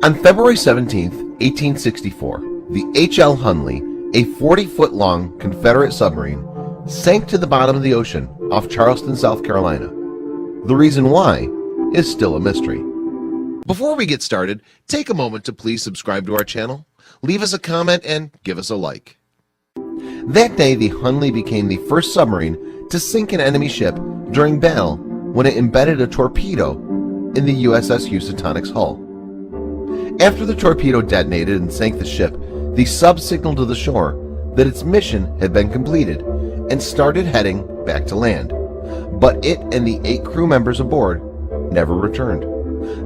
On February 17, 1864, the H.L. Hunley, a 40-foot-long Confederate submarine, sank to the bottom of the ocean off Charleston, South Carolina. The reason why is still a mystery. Before we get started, take a moment to please subscribe to our channel, leave us a comment, and give us a like. That day, the Hunley became the first submarine to sink an enemy ship during battle when it embedded a torpedo in the USS Housatonic's hull. After the torpedo detonated and sank the ship, the sub signaled to the shore that its mission had been completed and started heading back to land. But it and the 8 crew members aboard never returned.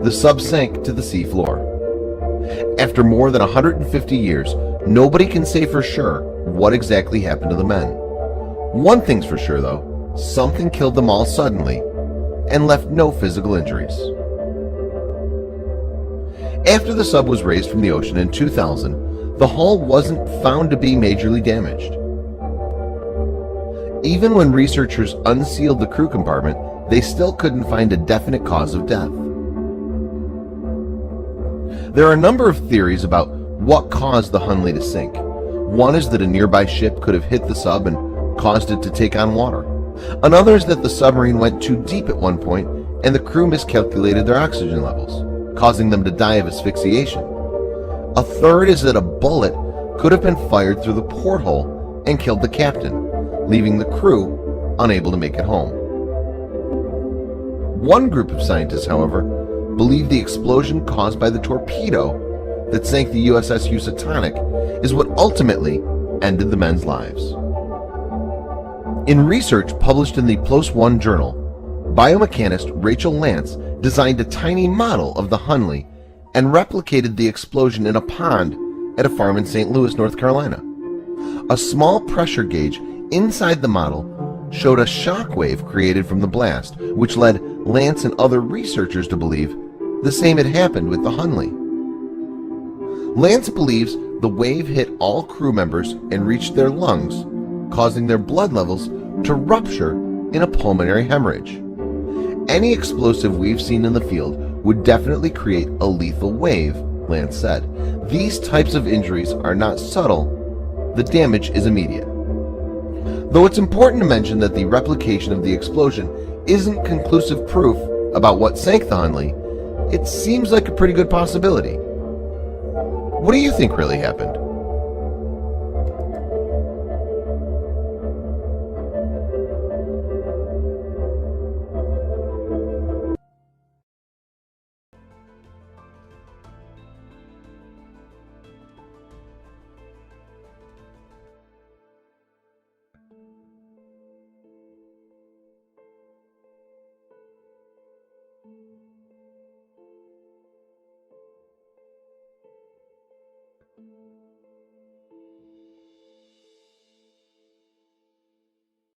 The sub sank to the sea floor. After more than 150 years, nobody can say for sure what exactly happened to the men. One thing's for sure though, something killed them all suddenly and left no physical injuries. After the sub was raised from the ocean in 2000, the hull wasn't found to be majorly damaged. Even when researchers unsealed the crew compartment, they still couldn't find a definite cause of death. There are a number of theories about what caused the Hunley to sink. One is that a nearby ship could have hit the sub and caused it to take on water. Another is that the submarine went too deep at one point and the crew miscalculated their oxygen levels, causing them to die of asphyxiation. A third is that a bullet could have been fired through the porthole and killed the captain, leaving the crew unable to make it home. One group of scientists, however, believe the explosion caused by the torpedo that sank the USS Housatonic is what ultimately ended the men's lives. In research published in the PLOS One journal, biomechanist Rachel Lance designed a tiny model of the Hunley and replicated the explosion in a pond at a farm in St. Louis, North Carolina. A small pressure gauge inside the model showed a shock wave created from the blast, which led Lance and other researchers to believe the same had happened with the Hunley. Lance believes the wave hit all crew members and reached their lungs, causing their blood levels to rupture in a pulmonary hemorrhage. Any explosive we've seen in the field would definitely create a lethal wave, Lance said. These types of injuries are not subtle, the damage is immediate. Though it's important to mention that the replication of the explosion isn't conclusive proof about what sank the Hunley, it seems like a pretty good possibility. What do you think really happened?